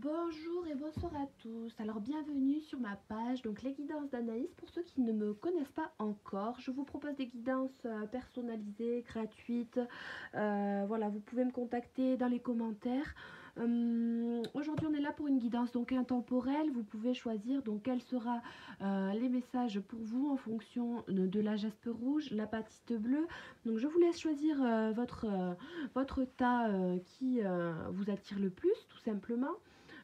Bonjour et bonsoir à tous. Alors bienvenue sur ma page, donc les guidances d'Anaïs. Pour ceux qui ne me connaissent pas encore, je vous propose des guidances personnalisées, gratuites. Voilà, vous pouvez me contacter dans les commentaires. Aujourd'hui on est là pour une guidance donc intemporelle. Vous pouvez choisir donc quel sera les messages pour vous en fonction de la jaspe rouge, l'apatite bleue. Donc je vous laisse choisir votre tas qui vous attire le plus tout simplement.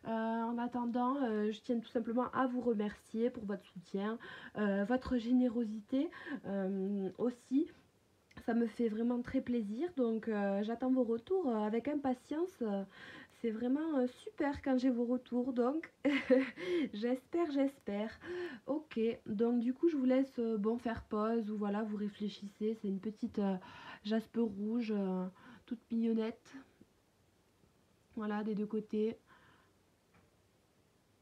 En attendant, je tiens tout simplement à vous remercier pour votre soutien, votre générosité aussi. Ça me fait vraiment très plaisir, donc j'attends vos retours avec impatience. C'est vraiment super quand j'ai vos retours, donc j'espère. Ok, donc du coup je vous laisse bon faire pause ou voilà, vous réfléchissez. C'est une petite jaspe rouge toute mignonnette. Voilà, des deux côtés.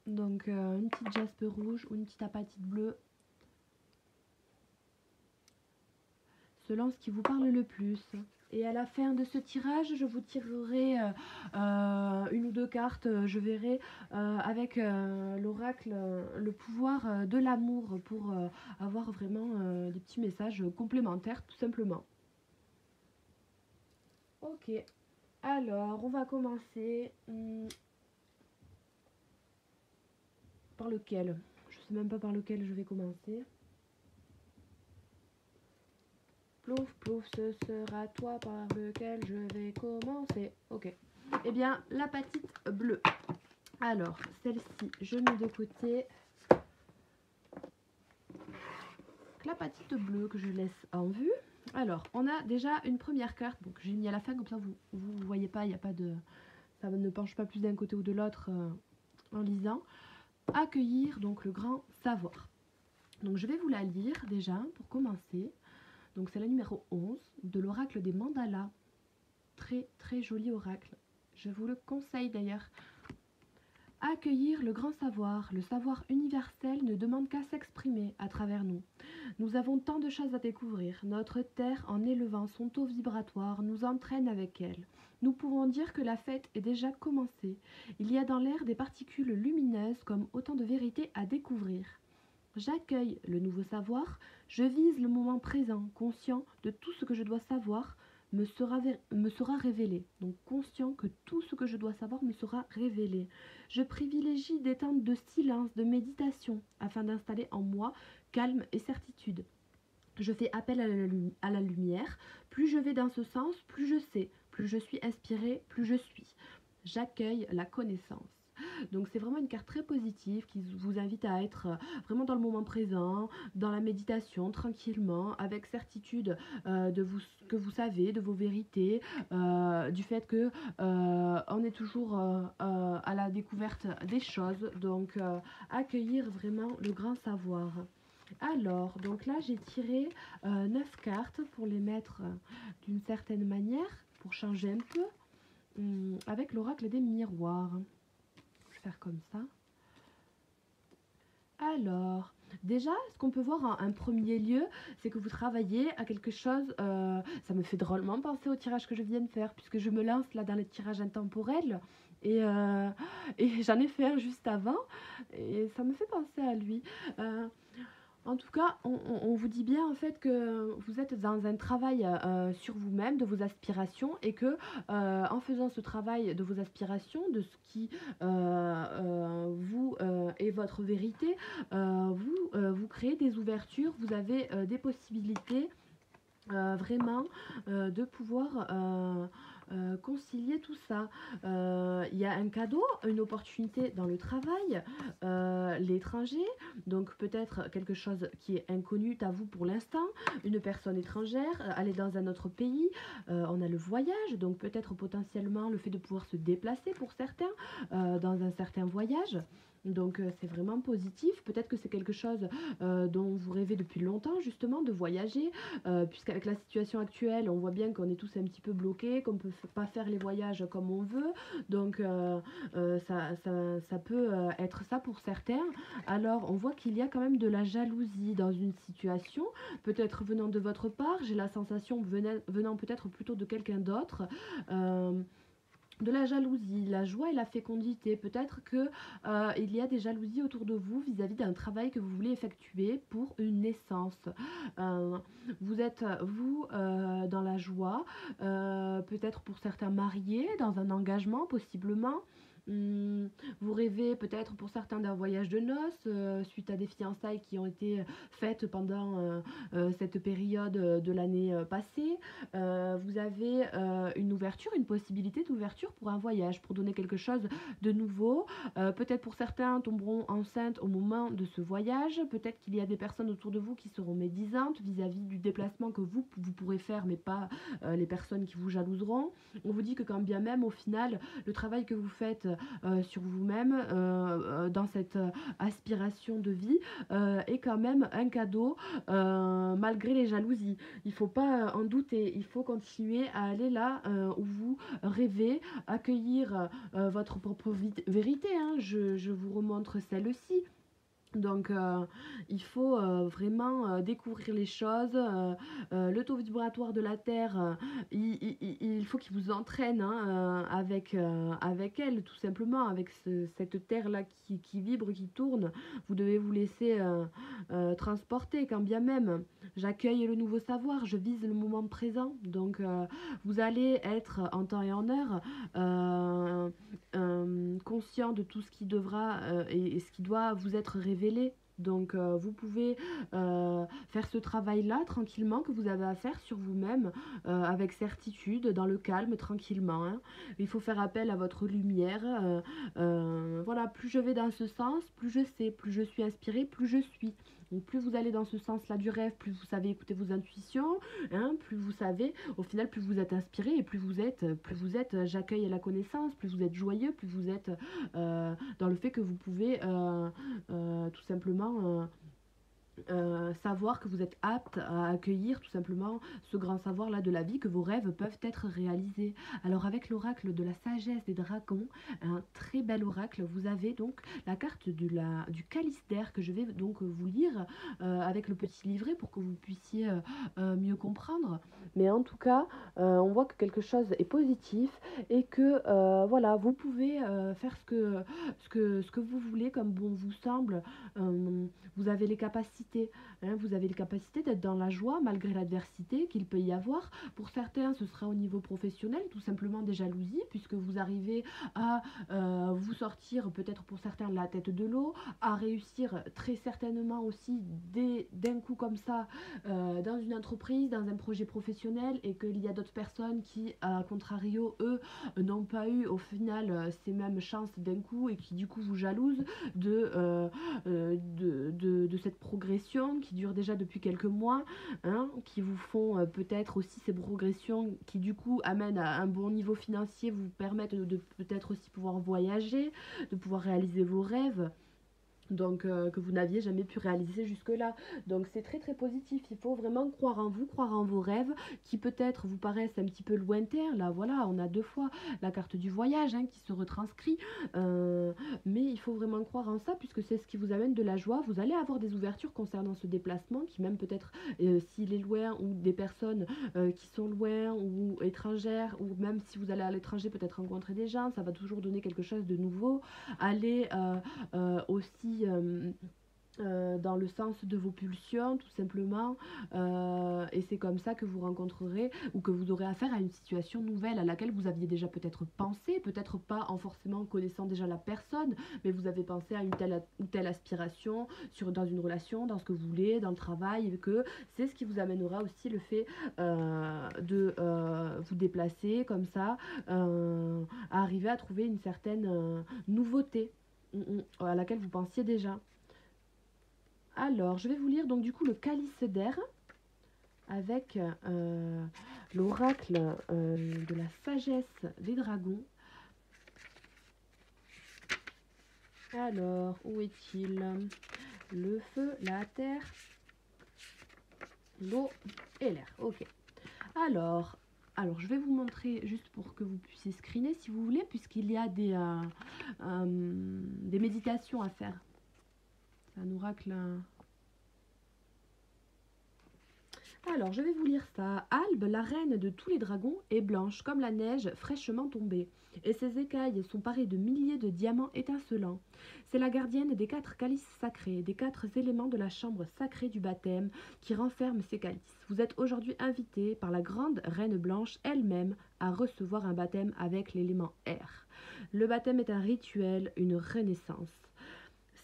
Donc une petite jaspe rouge ou une petite apatite bleue, selon ce qui vous parle le plus. Et à la fin de ce tirage, je vous tirerai une ou deux cartes, je verrai, avec l'oracle, le pouvoir de l'amour pour avoir vraiment des petits messages complémentaires, tout simplement. Ok, alors on va commencer par lequel? Je sais même pas par lequel je vais commencer. Plouf, plouf, ce sera toi par lequel je vais commencer. Ok. Eh bien, l'apatite bleue. Alors, celle-ci, je mets de côté. L'apatite bleue que je laisse en vue. Alors, on a déjà une première carte. Donc, j'ai mis à la fin, comme ça, vous voyez pas, il n'y a pas de... Ça ne penche pas plus d'un côté ou de l'autre en lisant. Accueillir, donc, le grand savoir. Donc, je vais vous la lire déjà, pour commencer. Donc, c'est la numéro 11 de l'oracle des mandalas. Très très joli oracle. Je vous le conseille d'ailleurs. Accueillir le grand savoir, le savoir universel ne demande qu'à s'exprimer à travers nous. Nous avons tant de choses à découvrir. Notre terre, en élevant son taux vibratoire, nous entraîne avec elle. Nous pouvons dire que la fête est déjà commencée. Il y a dans l'air des particules lumineuses comme autant de vérités à découvrir. J'accueille le nouveau savoir, je vise le moment présent, conscient de tout ce que je dois savoir me sera révélé. Donc conscient que tout ce que je dois savoir me sera révélé. Je privilégie des temps de silence, de méditation, afin d'installer en moi calme et certitude. Je fais appel à la lumière. Plus je vais dans ce sens, plus je sais. Plus je suis inspirée, plus je suis. J'accueille la connaissance. Donc c'est vraiment une carte très positive qui vous invite à être vraiment dans le moment présent, dans la méditation, tranquillement, avec certitude de vous, que vous savez, de vos vérités, du fait que on est toujours à la découverte des choses. Donc accueillir vraiment le grand savoir. Alors, donc là j'ai tiré 9 cartes pour les mettre d'une certaine manière, pour changer un peu, avec l'oracle des miroirs. Je vais faire comme ça. Alors, déjà, ce qu'on peut voir en un premier lieu, c'est que vous travaillez à quelque chose, ça me fait drôlement penser au tirage que je viens de faire, puisque je me lance là dans les tirages intemporels, et, euh, et j'en ai fait un juste avant, et ça me fait penser à lui. Euh, En tout cas, on vous dit bien en fait que vous êtes dans un travail sur vous-même, de vos aspirations, et que en faisant ce travail de vos aspirations, de ce qui vous est votre vérité, vous créez des ouvertures, vous avez des possibilités vraiment de pouvoir concilier tout ça. Il y a un cadeau, une opportunité dans le travail, l'étranger, donc peut-être quelque chose qui est inconnu à vous pour l'instant, une personne étrangère, aller dans un autre pays, on a le voyage, donc peut-être potentiellement le fait de pouvoir se déplacer pour certains dans un certain voyage. Donc c'est vraiment positif. Peut-être que c'est quelque chose dont vous rêvez depuis longtemps justement de voyager, puisqu'avec la situation actuelle, on voit bien qu'on est tous un petit peu bloqués, qu'on ne peut pas faire les voyages comme on veut. Donc ça peut être ça pour certains. Alors on voit qu'il y a quand même de la jalousie dans une situation, peut-être venant de votre part, j'ai la sensation venant peut-être plutôt de quelqu'un d'autre. de la jalousie, la joie et la fécondité. Peut-être que il y a des jalousies autour de vous vis-à-vis d'un travail que vous voulez effectuer pour une naissance. Euh, vous êtes, vous, dans la joie, peut-être pour certains mariés, dans un engagement possiblement. Hum, Vous rêvez peut-être pour certains d'un voyage de noces suite à des fiançailles qui ont été faites pendant cette période de l'année passée. Vous avez une ouverture, une possibilité d'ouverture pour un voyage, pour donner quelque chose de nouveau. Peut-être pour certains tomberont enceintes au moment de ce voyage. Peut-être qu'il y a des personnes autour de vous qui seront médisantes vis-à-vis du déplacement que vous pourrez faire, mais pas les personnes qui vous jalouseront. On vous dit que quand bien même, au final, le travail que vous faites sur vous-même, dans cette aspiration de vie, est quand même un cadeau, malgré les jalousies. Il ne faut pas en douter, il faut continuer à aller là où vous rêvez, accueillir votre propre vérité, hein. Je vous remontre celle-ci. Donc, il faut vraiment découvrir les choses. Le taux vibratoire de la Terre, il faut qu'il vous entraîne, hein, avec elle, tout simplement, avec cette Terre-là qui vibre, qui tourne. Vous devez vous laisser transporter, quand bien même. J'accueille le nouveau savoir, je vise le moment présent. Donc, vous allez être en temps et en heure conscient de tout ce qui devra et ce qui doit vous être révélé. Donc vous pouvez faire ce travail-là tranquillement que vous avez à faire sur vous-même, avec certitude, dans le calme, tranquillement, hein. Il faut faire appel à votre lumière. Voilà, plus je vais dans ce sens, plus je sais, plus je suis inspirée, plus je suis. Donc plus vous allez dans ce sens-là du rêve, plus vous savez écouter vos intuitions, hein, plus vous savez, au final, plus vous êtes inspiré et plus vous êtes, j'accueille la connaissance, plus vous êtes joyeux, plus vous êtes dans le fait que vous pouvez tout simplement savoir que vous êtes apte à accueillir tout simplement ce grand savoir là de la vie, que vos rêves peuvent être réalisés. Alors avec l'oracle de la sagesse des dragons, un très bel oracle, vous avez donc la carte du calice d'air que je vais donc vous lire avec le petit livret pour que vous puissiez mieux comprendre. Mais en tout cas, on voit que quelque chose est positif et que voilà, vous pouvez faire ce que vous voulez comme bon vous semble. Vous avez les capacités, hein, vous avez les capacités d'être dans la joie malgré l'adversité qu'il peut y avoir. Pour certains, ce sera au niveau professionnel, tout simplement des jalousies, puisque vous arrivez à vous sortir, peut-être pour certains, la tête de l'eau, à réussir très certainement aussi d'un coup comme ça dans une entreprise, dans un projet professionnel, et qu'il y a d'autres personnes qui, à contrario, eux, n'ont pas eu au final ces mêmes chances d'un coup et qui du coup vous jalousent de cette progression qui dure déjà depuis quelques mois, hein, qui vous font peut-être aussi ces progressions qui du coup amènent à un bon niveau financier, vous permettent de peut-être aussi pouvoir voyager, de pouvoir réaliser vos rêves, donc que vous n'aviez jamais pu réaliser jusque-là. Donc c'est très très positif, il faut vraiment croire en vous, croire en vos rêves, qui peut-être vous paraissent un petit peu lointains. Là voilà, on a deux fois la carte du voyage, hein, qui se retranscrit, mais il faut vraiment croire en ça, puisque c'est ce qui vous amène de la joie. Vous allez avoir des ouvertures concernant ce déplacement, qui même peut-être, s'il est loin, ou des personnes qui sont loin, ou étrangères, ou même si vous allez à l'étranger, peut-être rencontrer des gens, ça va toujours donner quelque chose de nouveau. Aller aussi dans le sens de vos pulsions, tout simplement. Et c'est comme ça que vous rencontrerez ou que vous aurez affaire à une situation nouvelle à laquelle vous aviez déjà peut-être pensé, peut-être pas en forcément connaissant déjà la personne, mais vous avez pensé à une telle ou telle aspiration dans une relation, dans ce que vous voulez, dans le travail, et que c'est ce qui vous amènera aussi le fait de vous déplacer comme ça, à arriver à trouver une certaine nouveauté à laquelle vous pensiez déjà. Alors, je vais vous lire donc du coup le calice d'air avec l'oracle de la sagesse des dragons. Alors, où est-il? Le feu, la terre, l'eau et l'air. Ok. Alors, je vais vous montrer juste pour que vous puissiez screener si vous voulez, puisqu'il y a des méditations à faire. C'est un oracle. Alors, je vais vous lire ça. Albe, la reine de tous les dragons, est blanche comme la neige fraîchement tombée, et ses écailles sont parées de milliers de diamants étincelants. C'est la gardienne des 4 calices sacrés, des 4 éléments de la chambre sacrée du baptême qui renferme ces calices. Vous êtes aujourd'hui invité par la grande reine blanche elle-même à recevoir un baptême avec l'élément air. Le baptême est un rituel, une renaissance.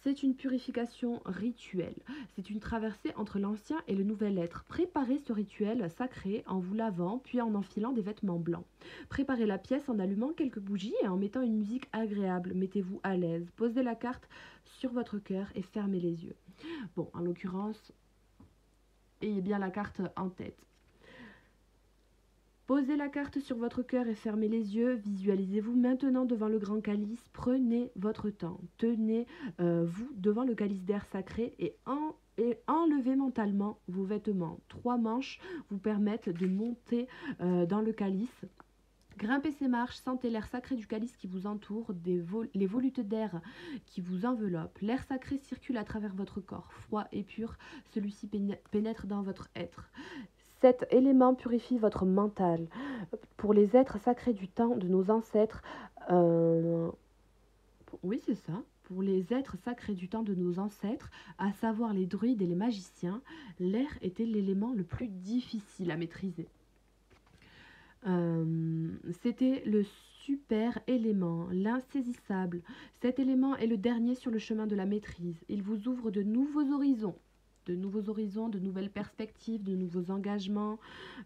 C'est une purification rituelle. C'est une traversée entre l'ancien et le nouvel être. Préparez ce rituel sacré en vous lavant, puis en enfilant des vêtements blancs. Préparez la pièce en allumant quelques bougies et en mettant une musique agréable. Mettez-vous à l'aise. Posez la carte sur votre cœur et fermez les yeux. Bon, en l'occurrence, ayez bien la carte en tête. Posez la carte sur votre cœur et fermez les yeux. Visualisez-vous maintenant devant le grand calice. Prenez votre temps. Tenez-vous devant le calice d'air sacré et enlevez mentalement vos vêtements. 3 manches vous permettent de monter dans le calice. Grimpez ces marches, sentez l'air sacré du calice qui vous entoure, les volutes d'air qui vous enveloppent. L'air sacré circule à travers votre corps, froid et pur, celui-ci pénètre dans votre être. Cet élément purifie votre mental. Pour les êtres sacrés du temps de nos ancêtres, oui c'est ça, pour les êtres sacrés du temps de nos ancêtres, à savoir les druides et les magiciens, l'air était l'élément le plus difficile à maîtriser. C'était le super élément, l'insaisissable. Cet élément est le dernier sur le chemin de la maîtrise. Il vous ouvre de nouveaux horizons, de nouvelles perspectives, de nouveaux engagements.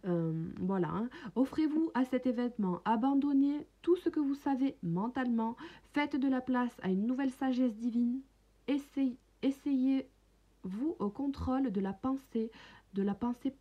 Voilà. Hein. Offrez-vous à cet événement. Abandonnez tout ce que vous savez mentalement. Faites de la place à une nouvelle sagesse divine. Essayez-vous au contrôle de la pensée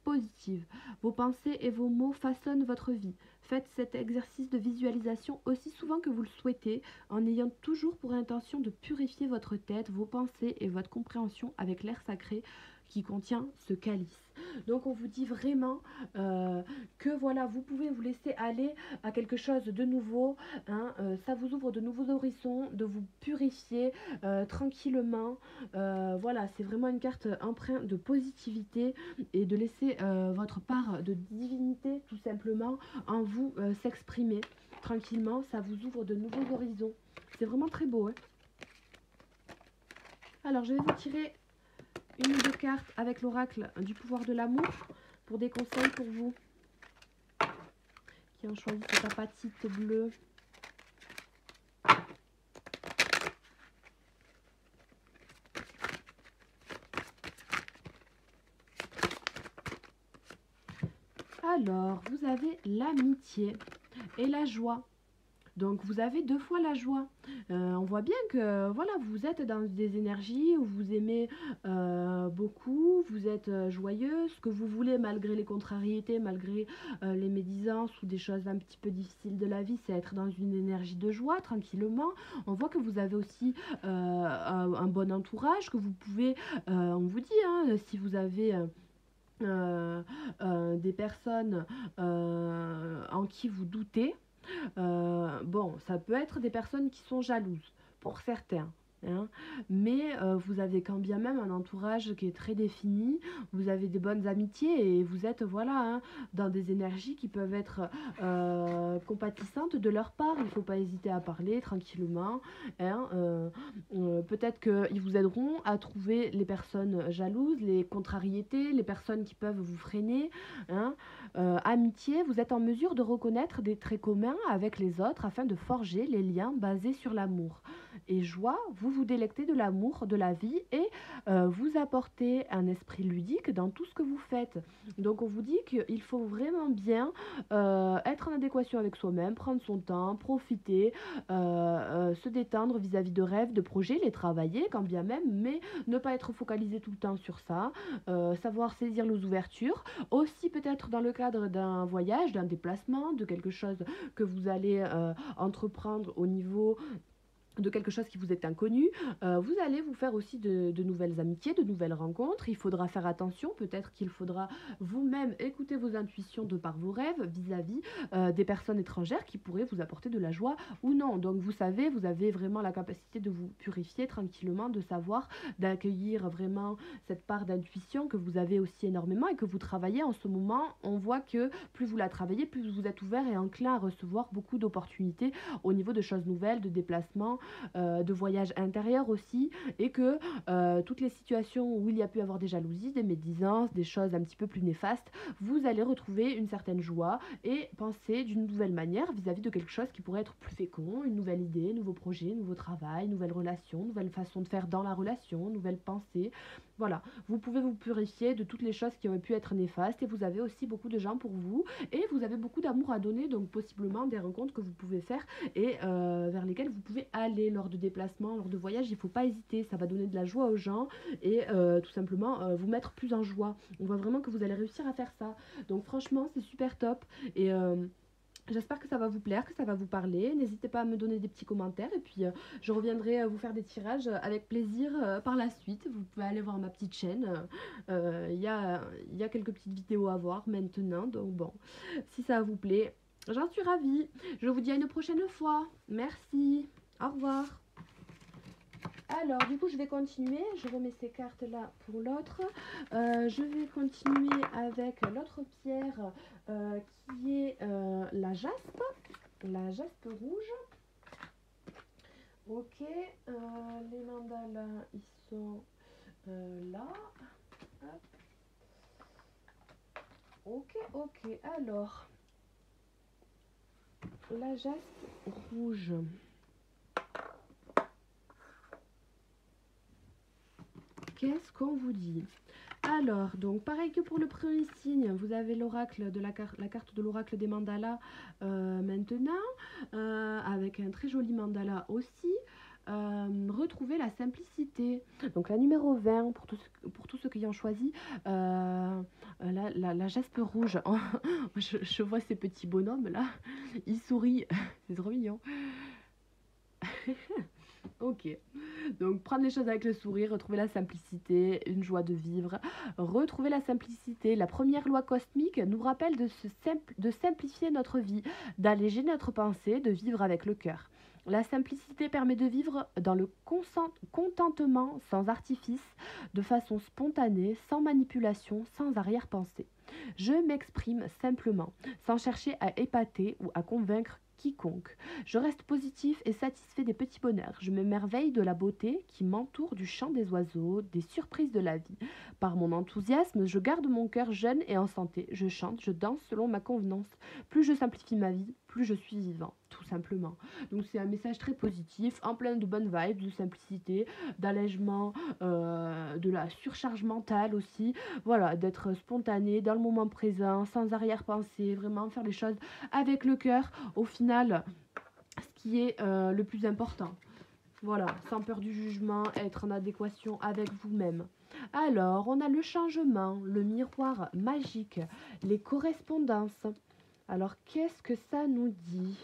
positive. Vos pensées et vos mots façonnent votre vie. Faites cet exercice de visualisation aussi souvent que vous le souhaitez, en ayant toujours pour intention de purifier votre tête, vos pensées et votre compréhension avec l'air sacré qui contient ce calice. Donc on vous dit vraiment que voilà, vous pouvez vous laisser aller à quelque chose de nouveau. Hein, ça vous ouvre de nouveaux horizons, de vous purifier tranquillement. Voilà, c'est vraiment une carte empreinte de positivité et de laisser votre part de divinité tout simplement en vous s'exprimer tranquillement. Ça vous ouvre de nouveaux horizons. C'est vraiment très beau. Hein. Alors je vais vous tirer une ou deux cartes avec l'oracle du pouvoir de l'amour pour des conseils pour vous qui ont choisi cette apatite bleue. Alors, vous avez l'amitié et la joie. Donc vous avez 2 fois la joie. On voit bien que voilà, vous êtes dans des énergies où vous aimez beaucoup, vous êtes joyeux, ce que vous voulez malgré les contrariétés, malgré les médisances ou des choses un petit peu difficiles de la vie, c'est être dans une énergie de joie tranquillement. On voit que vous avez aussi un bon entourage, que vous pouvez, on vous dit, hein, si vous avez... des personnes en qui vous doutez, bon, ça peut être des personnes qui sont jalouses, pour certains. Hein, mais vous avez quand bien même un entourage qui est très défini, vous avez des bonnes amitiés et vous êtes voilà hein, dans des énergies qui peuvent être compatissantes de leur part. Il ne faut pas hésiter à parler tranquillement. Hein, peut-être qu'ils vous aideront à trouver les personnes jalouses, les contrariétés, les personnes qui peuvent vous freiner. Hein, amitié, vous êtes en mesure de reconnaître des traits communs avec les autres afin de forger les liens basés sur l'amour. Et joie, vous vous délectez de l'amour, de la vie et vous apportez un esprit ludique dans tout ce que vous faites. Donc on vous dit qu'il faut vraiment bien être en adéquation avec soi-même, prendre son temps, profiter, se détendre vis-à-vis de rêves, de projets, les travailler quand bien même, mais ne pas être focalisé tout le temps sur ça, savoir saisir les ouvertures, aussi peut-être dans le cadre d'un voyage, d'un déplacement, de quelque chose que vous allez entreprendre au niveau de quelque chose qui vous est inconnu, vous allez vous faire aussi de nouvelles amitiés, de nouvelles rencontres. Il faudra faire attention, peut-être qu'il faudra vous-même écouter vos intuitions de par vos rêves vis-à-vis des personnes étrangères qui pourraient vous apporter de la joie ou non. Donc vous savez, vous avez vraiment la capacité de vous purifier tranquillement, de savoir, d'accueillir vraiment cette part d'intuition que vous avez aussi énormément et que vous travaillez en ce moment. On voit que plus vous la travaillez, plus vous êtes ouvert et enclin à recevoir beaucoup d'opportunités au niveau de choses nouvelles, de déplacements, de voyage intérieur aussi, et que toutes les situations où il y a pu avoir des jalousies, des médisances, des choses un petit peu plus néfastes, vous allez retrouver une certaine joie et penser d'une nouvelle manière vis-à-vis de quelque chose qui pourrait être plus fécond, une nouvelle idée, nouveau projet, nouveau travail, nouvelle relation, nouvelle façon de faire dans la relation, nouvelle pensée. Voilà, vous pouvez vous purifier de toutes les choses qui auraient pu être néfastes et vous avez aussi beaucoup de gens pour vous et vous avez beaucoup d'amour à donner, donc possiblement des rencontres que vous pouvez faire et vers lesquelles vous pouvez aller lors de déplacements, lors de voyages. Il ne faut pas hésiter, ça va donner de la joie aux gens et tout simplement vous mettre plus en joie. On voit vraiment que vous allez réussir à faire ça. Donc franchement, c'est super top et j'espère que ça va vous plaire, que ça va vous parler. N'hésitez pas à me donner des petits commentaires et puis je reviendrai vous faire des tirages avec plaisir par la suite. Vous pouvez aller voir ma petite chaîne. Il y a quelques petites vidéos à voir maintenant. Donc bon, si ça vous plaît, j'en suis ravie. Je vous dis à une prochaine fois. Merci. Au revoir. Alors, du coup, je vais continuer. Je remets ces cartes-là pour l'autre. Je vais continuer avec l'autre pierre qui est la jaspe rouge. Ok, les mandalas, ils sont là. Hop. Ok. Alors, la jaspe rouge. Qu'est-ce qu'on vous dit? Alors, donc pareil que pour le premier signe, vous avez l'oracle de la carte de l'oracle des mandalas maintenant, avec un très joli mandala aussi. Retrouver la simplicité. Donc la numéro 20, pour tous ceux qui ont choisi, la jaspe rouge. je vois ces petits bonhommes là, ils sourient, c'est trop mignon. Ok, donc prendre les choses avec le sourire, retrouver la simplicité, une joie de vivre, retrouver la simplicité. La première loi cosmique nous rappelle de simplifier notre vie, d'alléger notre pensée, de vivre avec le cœur. La simplicité permet de vivre dans le contentement, sans artifice, de façon spontanée, sans manipulation, sans arrière-pensée. Je m'exprime simplement, sans chercher à épater ou à convaincre quiconque. Je reste positif et satisfait des petits bonheurs. Je m'émerveille de la beauté qui m'entoure, du chant des oiseaux, des surprises de la vie. Par mon enthousiasme, je garde mon cœur jeune et en santé. Je chante, je danse selon ma convenance. Plus je simplifie ma vie, plus je suis vivant, tout simplement. Donc c'est un message très positif, en plein de bonnes vibes, de simplicité, d'allègement, de la surcharge mentale aussi. Voilà, d'être spontané, dans le moment présent, sans arrière-pensée, vraiment faire les choses avec le cœur. Au final, ce qui est le plus important. Voilà, sans peur du jugement, être en adéquation avec vous-même. Alors, on a le changement, le miroir magique, les correspondances. Alors, qu'est-ce que ça nous dit?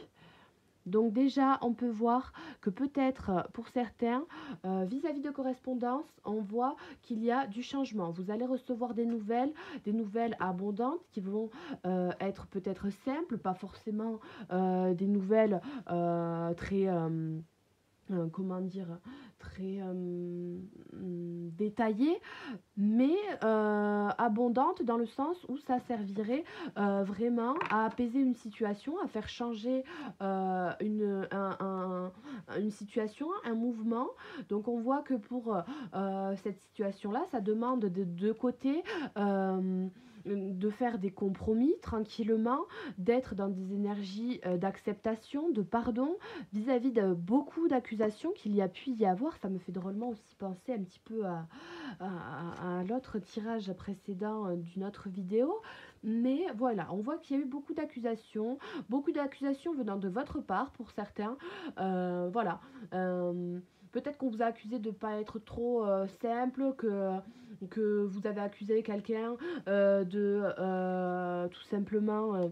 Donc déjà, on peut voir que peut-être pour certains, vis-à-vis de correspondance, on voit qu'il y a du changement. Vous allez recevoir des nouvelles abondantes qui vont être peut-être simples, pas forcément des nouvelles très... comment dire, très détaillée, mais abondante dans le sens où ça servirait vraiment à apaiser une situation, à faire changer une situation, un mouvement. Donc on voit que pour cette situation-là, ça demande de deux côtés de faire des compromis tranquillement, d'être dans des énergies d'acceptation, de pardon, vis-à-vis de beaucoup d'accusations qu'il y a pu y avoir. Ça me fait drôlement aussi penser un petit peu à l'autre tirage précédent d'une autre vidéo. Mais voilà, on voit qu'il y a eu beaucoup d'accusations venant de votre part pour certains. Voilà. Peut-être qu'on vous a accusé de ne pas être trop simple, que vous avez accusé quelqu'un de tout simplement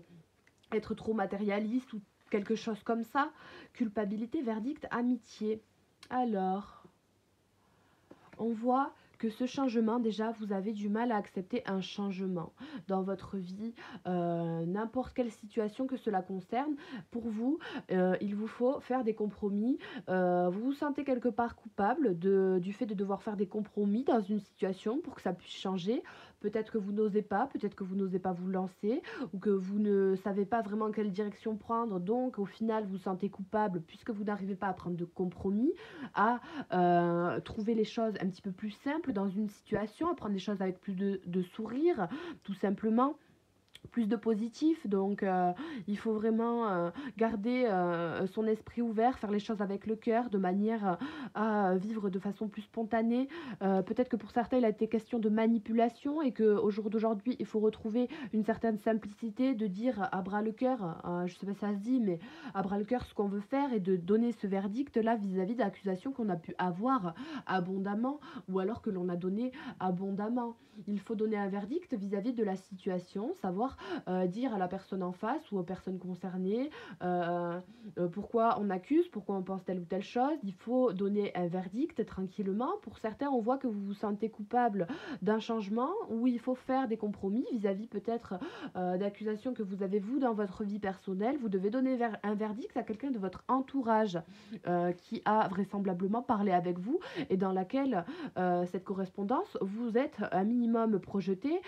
être trop matérialiste ou quelque chose comme ça. Culpabilité, verdict, amitié. Alors, on voit que ce changement, déjà, vous avez du mal à accepter un changement dans votre vie, n'importe quelle situation que cela concerne. Pour vous, il vous faut faire des compromis. Vous vous sentez quelque part coupable du fait de devoir faire des compromis dans une situation pour que ça puisse changer. Peut-être que vous n'osez pas, peut-être que vous n'osez pas vous lancer, ou que vous ne savez pas vraiment quelle direction prendre. Donc, au final, vous vous sentez coupable puisque vous n'arrivez pas à prendre de compromis, à trouver les choses un petit peu plus simples dans une situation, à prendre les choses avec plus de sourire, tout simplement plus de positif. Donc il faut vraiment garder son esprit ouvert, faire les choses avec le cœur, de manière à vivre de façon plus spontanée. Peut-être que pour certains, il a été question de manipulation et qu'au jour d'aujourd'hui, il faut retrouver une certaine simplicité, de dire à bras le cœur, je sais pas si ça se dit, mais à bras le cœur ce qu'on veut faire, et de donner ce verdict-là vis-à-vis d'accusations qu'on a pu avoir abondamment, ou alors que l'on a donné abondamment. Il faut donner un verdict vis-à-vis de la situation, savoir dire à la personne en face ou aux personnes concernées pourquoi on accuse, pourquoi on pense telle ou telle chose. Il faut donner un verdict tranquillement. Pour certains, on voit que vous vous sentez coupable d'un changement où il faut faire des compromis vis-à-vis peut-être d'accusations que vous avez vous dans votre vie personnelle. Vous devez donner un verdict à quelqu'un de votre entourage qui a vraisemblablement parlé avec vous et dans laquelle cette correspondance vous êtes un minimum projeté.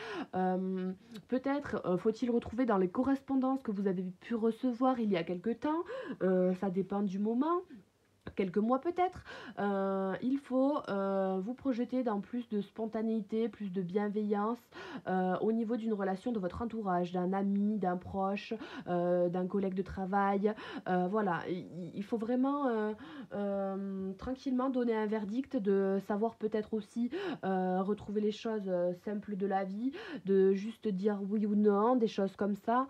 Peut-être faut-il retrouver dans les correspondances que vous avez pu recevoir il y a quelque temps, ça dépend du moment, quelques mois peut-être, il faut vous projeter dans plus de spontanéité, plus de bienveillance au niveau d'une relation de votre entourage, d'un ami, d'un proche, d'un collègue de travail. Voilà, il faut vraiment tranquillement donner un verdict, de savoir peut-être aussi retrouver les choses simples de la vie, de juste dire oui ou non, des choses comme ça.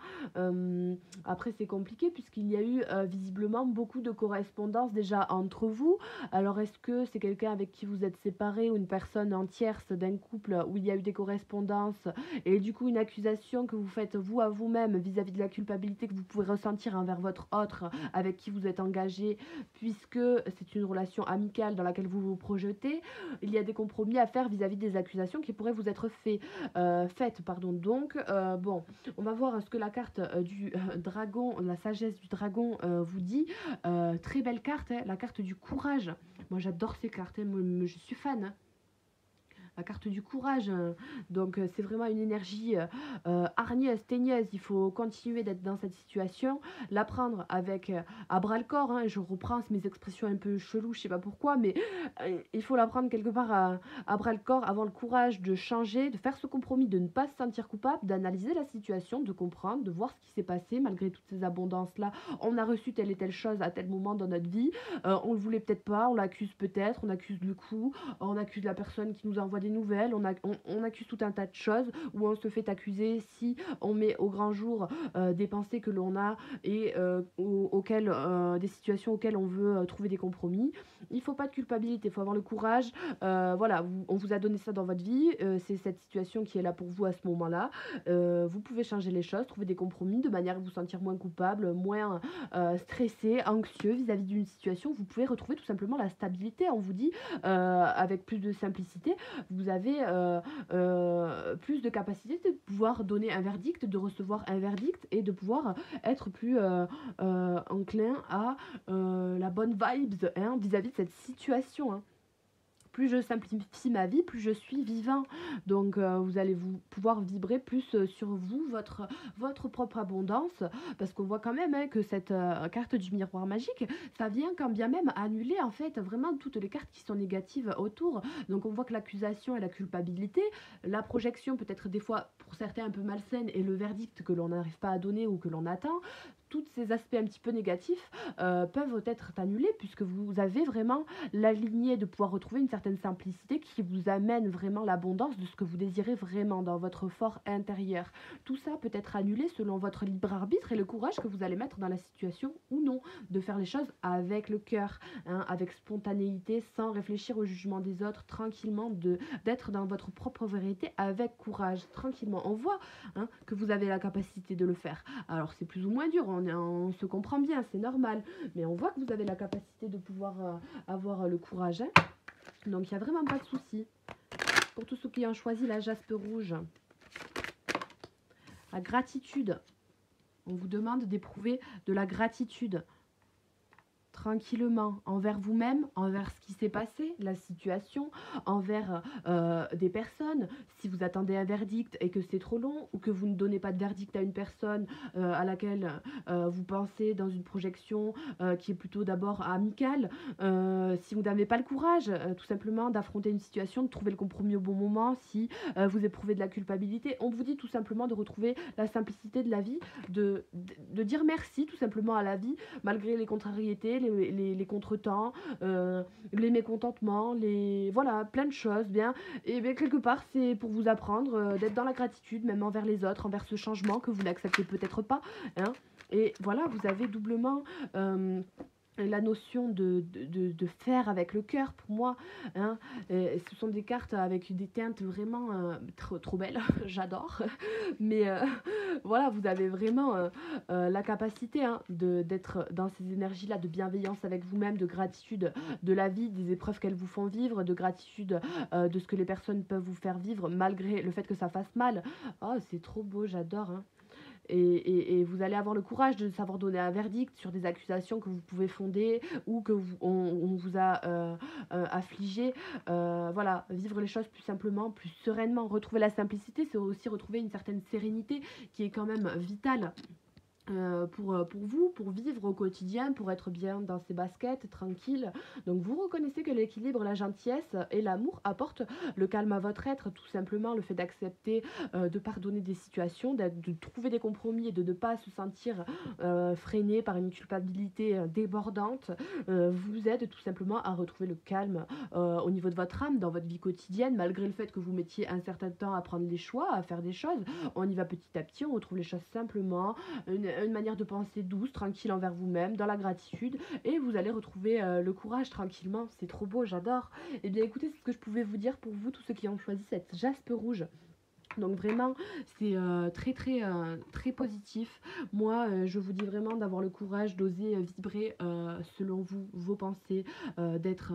Après c'est compliqué puisqu'il y a eu visiblement beaucoup de correspondances déjà entre vous. Alors est-ce que c'est quelqu'un avec qui vous êtes séparé ou une personne en tierce d'un couple où il y a eu des correspondances et du coup une accusation que vous faites vous à vous-même vis-à-vis de la culpabilité que vous pouvez ressentir envers votre autre avec qui vous êtes engagé, puisque c'est une relation amicale dans laquelle vous vous projetez. Il y a des compromis à faire vis-à-vis des accusations qui pourraient vous être faites. Donc bon, on va voir ce que la carte du dragon, la sagesse du dragon vous dit. Très belle carte, hein, la carte du courage. Moi j'adore ces cartes, hein, je suis fan. Hein. La carte du courage, donc c'est vraiment une énergie hargneuse, teigneuse. Il faut continuer d'être dans cette situation, la prendre avec à bras le corps. Hein. Je reprends mes expressions un peu cheloues, je sais pas pourquoi, mais il faut la prendre quelque part à bras le corps, avoir le courage de changer, de faire ce compromis, de ne pas se sentir coupable, d'analyser la situation, de comprendre, de voir ce qui s'est passé malgré toutes ces abondances-là. On a reçu telle et telle chose à tel moment dans notre vie, on le voulait peut-être pas, on l'accuse peut-être, on accuse le coup, on accuse la personne qui nous envoie des nouvelles, on accuse tout un tas de choses, où on se fait accuser si on met au grand jour des pensées que l'on a et des situations auxquelles on veut trouver des compromis. Il ne faut pas de culpabilité, il faut avoir le courage. Voilà, on vous a donné ça dans votre vie, c'est cette situation qui est là pour vous à ce moment-là. Vous pouvez changer les choses, trouver des compromis de manière à vous sentir moins coupable, moins stressé, anxieux vis-à-vis d'une situation. Vous pouvez retrouver tout simplement la stabilité, on vous dit, avec plus de simplicité. Vous avez plus de capacité de pouvoir donner un verdict, de recevoir un verdict et de pouvoir être plus enclin à la bonne vibes hein, vis-à-vis de cette situation. Hein. Plus je simplifie ma vie, plus je suis vivant. Donc vous allez pouvoir vibrer plus sur vous, votre propre abondance, parce qu'on voit quand même hein, que cette carte du miroir magique, ça vient quand bien même annuler en fait vraiment toutes les cartes qui sont négatives autour. Donc on voit que l'accusation et la culpabilité, la projection peut-être des fois pour certains un peu malsaine et le verdict que l'on n'arrive pas à donner ou que l'on attend, tous ces aspects un petit peu négatifs peuvent être annulés puisque vous avez vraiment la lignée de pouvoir retrouver une certaine simplicité qui vous amène vraiment l'abondance de ce que vous désirez vraiment dans votre fort intérieur. Tout ça peut être annulé selon votre libre arbitre et le courage que vous allez mettre dans la situation ou non, de faire les choses avec le cœur, hein, avec spontanéité, sans réfléchir au jugement des autres, tranquillement, d'être dans votre propre vérité avec courage, tranquillement. On voit hein, que vous avez la capacité de le faire. Alors c'est plus ou moins dur, on se comprend bien, c'est normal. Mais on voit que vous avez la capacité de pouvoir avoir le courage. Hein. Donc il n'y a vraiment pas de souci. Pour tous ceux qui ont choisi la jaspe rouge, la gratitude. On vous demande d'éprouver de la gratitude. Tranquillement, envers vous-même, envers ce qui s'est passé, la situation, envers des personnes. Si vous attendez un verdict et que c'est trop long, ou que vous ne donnez pas de verdict à une personne à laquelle vous pensez dans une projection qui est plutôt d'abord amicale, si vous n'avez pas le courage tout simplement d'affronter une situation, de trouver le compromis au bon moment, si vous éprouvez de la culpabilité, on vous dit tout simplement de retrouver la simplicité de la vie, de dire merci tout simplement à la vie, malgré les contrariétés, les contretemps, les mécontentements, voilà, plein de choses, bien. Et bien, quelque part, c'est pour vous apprendre d'être dans la gratitude, même envers les autres, envers ce changement que vous n'acceptez peut-être pas. Hein. Et voilà, vous avez doublement la notion de faire avec le cœur, pour moi, hein, ce sont des cartes avec des teintes vraiment trop belles, j'adore, mais voilà, vous avez vraiment la capacité hein, d'être dans ces énergies-là, de bienveillance avec vous-même, de gratitude de la vie, des épreuves qu'elles vous font vivre, de gratitude de ce que les personnes peuvent vous faire vivre, malgré le fait que ça fasse mal. Oh, c'est trop beau, j'adore, hein. Et vous allez avoir le courage de savoir donner un verdict sur des accusations que vous pouvez fonder ou que on vous a affligé. Voilà, vivre les choses plus simplement, plus sereinement. Retrouver la simplicité, c'est aussi retrouver une certaine sérénité qui est quand même vitale. Pour vous, pour vivre au quotidien, pour être bien dans ses baskets, tranquille. Donc vous reconnaissez que l'équilibre, la gentillesse et l'amour apportent le calme à votre être, tout simplement le fait d'accepter, de pardonner des situations, de trouver des compromis et de ne pas se sentir freiné par une culpabilité débordante, vous aide tout simplement à retrouver le calme au niveau de votre âme, dans votre vie quotidienne, malgré le fait que vous mettiez un certain temps à prendre des choix, à faire des choses. On y va petit à petit, on retrouve les choses simplement, une manière de penser douce, tranquille envers vous-même, dans la gratitude, et vous allez retrouver le courage tranquillement. C'est trop beau, j'adore. Et bien écoutez, c'est ce que je pouvais vous dire pour vous, tous ceux qui ont choisi cette jaspe rouge. Donc vraiment, c'est très positif. Moi, je vous dis vraiment d'avoir le courage d'oser vibrer selon vous, vos pensées, d'être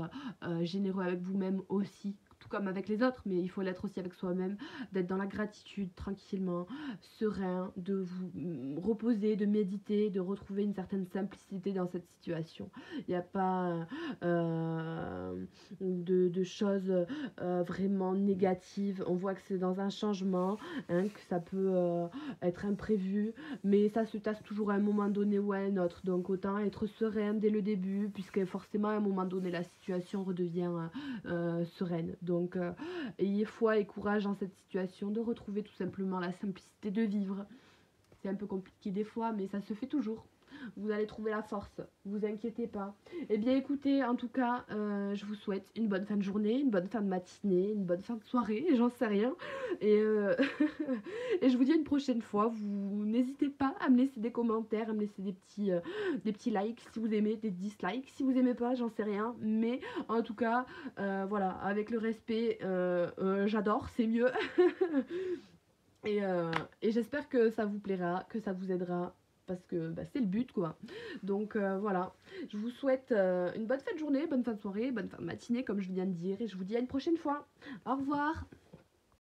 généreux avec vous-même aussi, tout comme avec les autres, mais il faut l'être aussi avec soi-même, d'être dans la gratitude, tranquillement, serein, de vous reposer, de méditer, de retrouver une certaine simplicité dans cette situation. Il n'y a pas de choses vraiment négatives. On voit que c'est dans un changement, hein, que ça peut être imprévu, mais ça se tasse toujours à un moment donné ou à un autre. Donc autant être serein dès le début, puisque forcément à un moment donné la situation redevient sereine. Donc ayez foi et courage dans cette situation, de retrouver tout simplement la simplicité de vivre. C'est un peu compliqué des fois, mais ça se fait toujours. Vous allez trouver la force, vous inquiétez pas. Eh bien écoutez, en tout cas, je vous souhaite une bonne fin de journée, une bonne fin de matinée, une bonne fin de soirée, j'en sais rien. Et, et je vous dis à une prochaine fois. Vous n'hésitez pas à me laisser des commentaires, à me laisser des petits likes si vous aimez, des dislikes si vous aimez pas, j'en sais rien. Mais en tout cas, voilà, avec le respect, j'adore, c'est mieux. et j'espère que ça vous plaira, que ça vous aidera, parce que bah, c'est le but quoi. Donc voilà, je vous souhaite une bonne fin de journée, bonne fin de soirée, bonne fin de matinée comme je viens de dire, et je vous dis à une prochaine fois. Au revoir.